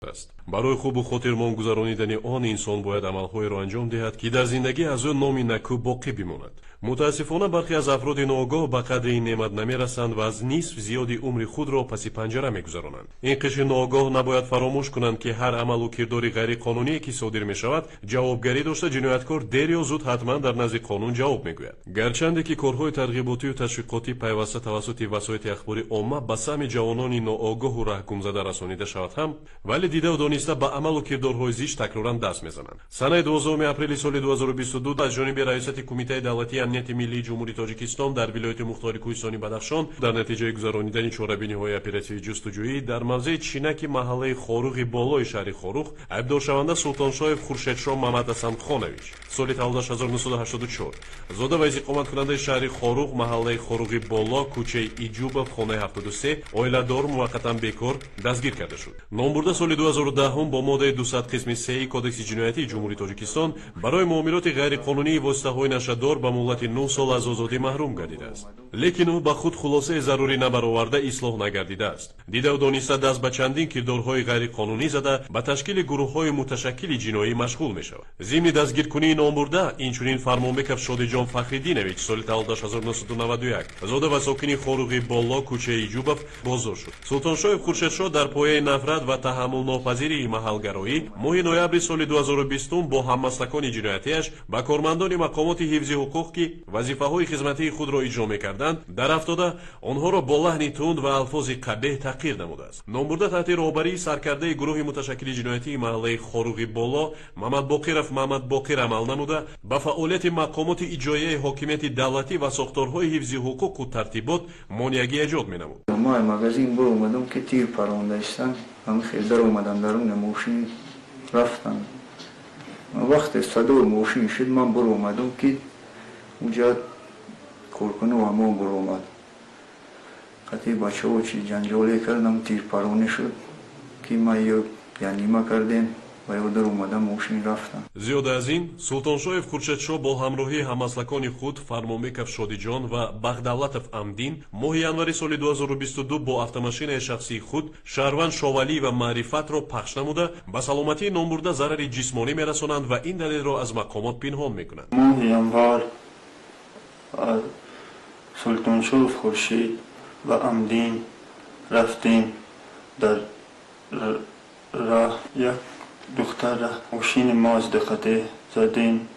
است. برای خوب خاطرمان گذرانیدن آن انسان باید عملهایی را انجام دهد که در زندگی از آن نامی نکو باقی بماند. متاسفانه برخی از افراد ناآگاه به قدر این نعمت نمیرسند و از نصف زیادی عمر خود را پس پنجره میگذرانند. این قشر ناآگاه نباید فراموش کنند که هر عمل و کردار غیر قانونی که صادر می شود جوابگری داشته جنایتکار دیر یا زود حتما در نزد قانون جواب میگوید. گرچند که کارهای ترغیباتی و تشویقاتی پیوسته توسط وسایل اخباری عامه به سهم جوانان ناآگاه و رهگمزده رسانیده شود هم، ولی دیده و دانسته به عمل و کردارهای زشت تکرارا دست میزنند. سنه 12 اپریل سال 2022 از جانب رئیست کمیته دولتی امنیت ملی جمهوری تاجیکستان در ولایت مختار کوهستانی بدخشان در نتیجه گذرانیدن چهاربینی‌های اپراتیو جستجویی در موضع چینک محله خاروغ بالای شهر خاروغ عیبدارشونده سلطانشاه خورشیدشاه محمد حسنخанович سال 1984 زاده و اقامت کننده شهر خاروغ محله خاروغ بالا کوچه ایجوبов خانه 73 اویلادور موقتا بیکار دستگیر کرده شد. نامبرده سال 2010 با ماده 200 قسم 3 کدکس جنایتی جمهوری تاجیکستان برای معاملات غیر قانونی واسطه‌های نشدار به مهلت 9 سال از آزادی محروم گردیده است. لیکن او به خود خلاصه ضروری نبرآورده اصلاح نگردیده است. دیده و دانسته دست به چندین کردارهای غیر قانونی زده به تشکیل گروه‌های متشکل جنایی مشغول می‌شود. ضمن دستگیرکنی نامبرده اینچنین فرمانبکف شادیجان فخریدینویچ سال 1991 زاده و ساکن خاروغ بالا کوچه ایجوبов بازداشت شد. سلطانشاه خورشیدشاه در پایه نفرت و تحمل ناپذیری محلگرایی ماه نوامبر سال 2020 با هممسلکان جنایتیش با کارمندان مقامات حفظ حقوق که وظیفه‌های خدمتی خود را اجرا می‌کردند در افتاده آنها را با لحن تند و الفاظ قبیح تحقیر نموده است. نامبرده تحت راهبری سرکرده گروه متشکل جنایتی محله خاروغ بالا محمد باقر عمل نموده با فعالیت مقامات اجرایی حاکمیت دولتی و ساختارهای حفظ حقوق و ترتیبات مانعی ایجاد می‌نمود. ما مغازین برو اومدم که تیر پرونده استن هم خیلی در اومدم درون ماشین رفتم. وقت صدا ماشین شد من برو اومدم که اونجا کارکنه و همون برو اومد. قطعی بچه ها چی جنجالی کردم تیر پرونه شد که ما یعنی ما کردیم و یا در اومدم ماشین رفتم. زیاده از این سلطانشاه خورشیدشاه با همراهی هممسلکان خود فرمانبکف شادیجان و بغدادلطف امدین ماه январи سال 2022 با автомашинаи شخصی خود شهروند شاولی و معرفت را پخش نموده به سلامتی نامبرده ضرر جسمانی میرسانند و این دلیل را از مقامات پنهان میکنند. ماه январ سلطانشاه خورشید و امدین رفتیم در راه یک دختر ماشین مازدا قطع زدیم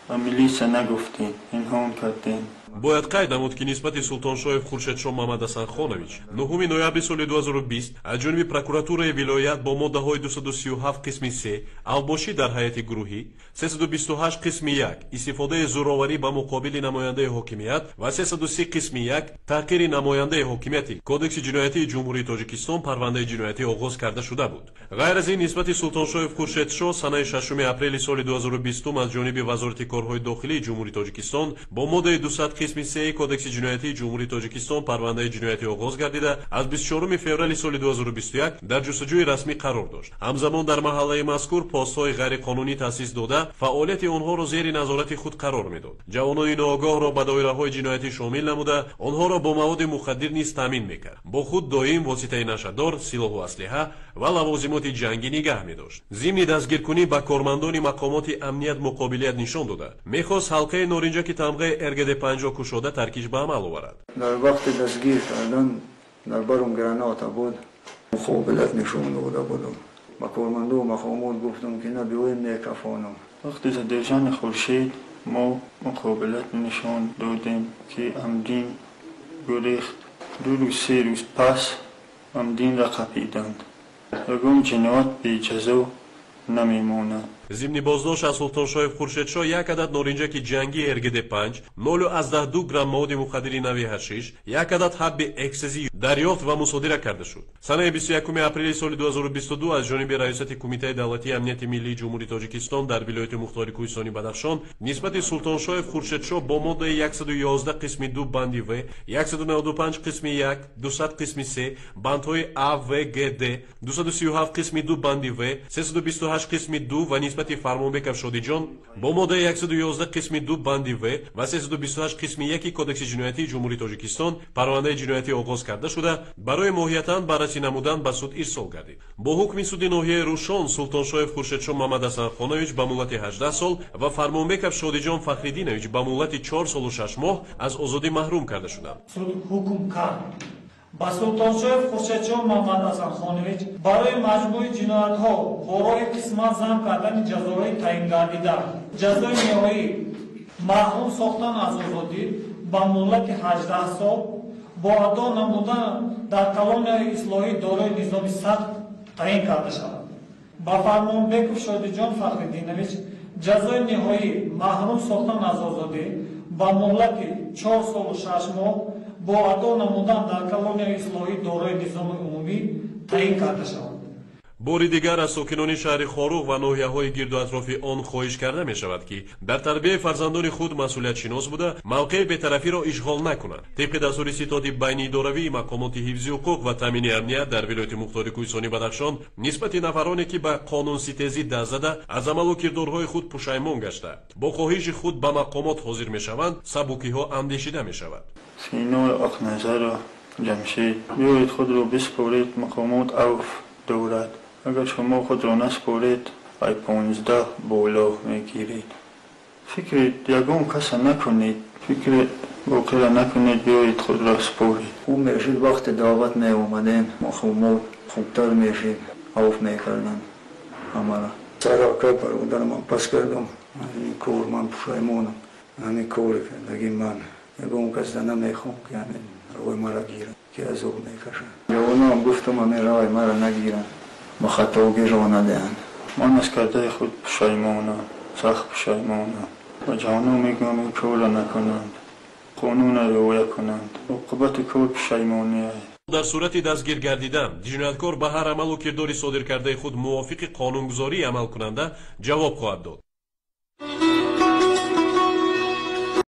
و میلیسا نگفتیم پنهان کردیم. باید قید نمود که نسبت سلطانشاه خورشیدشاه محمد حسنخанович 9 نوامبر سال 2020 از جانب پروکوراتورای ولایت با ماده‌های 237 قسم 3 اوباشی در هیئت گروهی 328 قسم 1 استفاده زوراوری به مقابل نماینده حاکمیت و 303 قسم 1 تحقیر نماینده حاکمیت کدکس جنایتی جمهوری تاجیکستان پرونده جنایتی آغاز کرده شده بود. غیر از این نسبت سلطانشاه خورشیدشاه سنه 6 اپریل سال 2020 از جانب وزارت کارهای داخلی جمهوری تاجیکستان با ماده 200 قسم 3 کدکس جنایتی جمهوری تاجیکستان پرونده جنایتی آغاز گردیده از 24 فوریه سال 2021 در جستجوی رسمی قرار داشت. همزمان در محله مذکور پست‌های غیر قانونی تأسیس داده فعالیت آنها را زیر نظارت خود قرار میداد. جوانان ناآگاه را به دایره‌های جنایتی شامل نموده آنها را با مواد مخدر نیز تامین میکرد. با خود دائم واسطه نشدار، سلاح و اسلحه و لوازمات جنگی نگه می‌داشت. ضمن دستگیرکنی با کارمندان مقامات امنیت مقابلیت نشان داده می‌خواست حلقه نارنجک تمغه ارگد 50 کشاده ترکیش به عمل آورد. در وقت دستگیر کردن در برم گرانات بود مقابلت نشون داده بودم. با کارمندان و مقامات گفتم که نه بیایم نیکفانم. وقتی زدیجان خورشید ما مقابلت نشان دادیم که امدین گریخت. 2-3 روز پس امدین را قپیدند. اگم جنایت بی جزا نمیماند. ضمن بازداشت از سلطانشاه خورشیدشاه یک عدد نارنجک جنگی ارگد 5 0.2 گرم مواد مخدر نوع حشیش یک عدد حب اکسیزی دریافت و مصادره کرده شد. سنه 21 اپریل سال 2022 از جانب رئیست کمیته دولتی امنیت ملی جمهوری تاجیکستان در ولایت مختار کوهستانی بدخشان نسبت سلطانشاه خورشیدشاه با ماده 111 قسم 2 بندی و 195 قسم 1 200 قسم 3 بندهای A و G D 237 قسم 2 بندی و 328 قسم 2 و نسبت нисбати Фармонбеков Шодиҷон бо моддаи 111 қисми 2 банди В ва 328 қисми 1 Кодекси ҷиноятии Ҷумҳурии Тоҷикистон парвандаи ҷиноятӣ оғоз карда шуда барои моҳиятан баррасӣ намудан ба суд ирсол гардид. Бо ҳукми суди ноҳияи Рӯшон Султоншоев Хуршедшо Мамадасанхонович ба муддати 18 сол ва Фармонбеков Шодиҷон Фахридинович ба муддати 4 солу 6 моҳ аз озодӣ маҳрум карда шуданд. Суд ҳукм кард ба Султоншоев Хуршедшо Мамадасанхонович барои маҷмӯи ҷиноятҳо бо роҳи қисмат зам кардани ҷазои таъингардида ҷазои ниҳоӣ маҳрум сохтан аз озодӣ ба муддати 18 сол бо адо намудан дар колонияи ислоҳӣ дорои низоми сахт таъин карда шавад. Ба Фармонбеков Шодиҷон Фахридинович ҷазои ниҳоӣ маҳрум сохтан аз озодӣ ба муддати 4 солу 6 моҳ бо адо намудан дар колонияи ислоҳӣ дорои низоми умумӣ таъин карда шавад. бори дигар аз сокинони шаҳри Хоруғ ва ноҳияҳои гирду атрофи он хоҳиш карда мешавад ки дар тарбияи фарзандони худ масъулиятшинос буда мавқеи бетарафиро ишғол накунанд. Тибқи дастури ситоди байниидоравии мақомоти ҳифзи ҳуқуқ ва таъмини амният дар вилояти мухтори Кӯҳистони Бадахшон нисбати нафароне ки ба қонунситезӣ даст зада аз амалу кирдорҳои худ пушаймон гашта бо хоҳиши худ ба мақомот ҳозир мешаванд, сабукиҳо андешида мешавад. Синор Ақназару Ҷамшид, биёед худро биспоред, мақомот авф дорад. Агар шумо худро наспоред, ай 15 боло мегиред. Фикри ягон каса накунед, фикри воқеа накунед, биёед худро според. Хуб мешид вақте даъват меомадем, мақомот хубтар мешид, авф мекарданд ҳамара. Сарака бародарам пас кардам, ин кор ман пушаймонам, ҳамин кори кардаги ман. Ягон каса намехоҳам ки ҳамин равои мара гирад, ки азоб мекашад. ҷавонам гуфтам ҳамин равои мара нагиранд. با خطاگی را ندهند. من از کرده خود پشیمانم، سخت پشیمانم و جوانان میگم این کار را نکنند، قانون را رعایت کنند. عاقبت کار پشیمانی است. дар сурати дастгир гардидан ҷинояткор ба ҳар амалу кирдори содиркардаи худ мувофиқи қонунгузории амалкунанда ҷавоб хоҳад дод.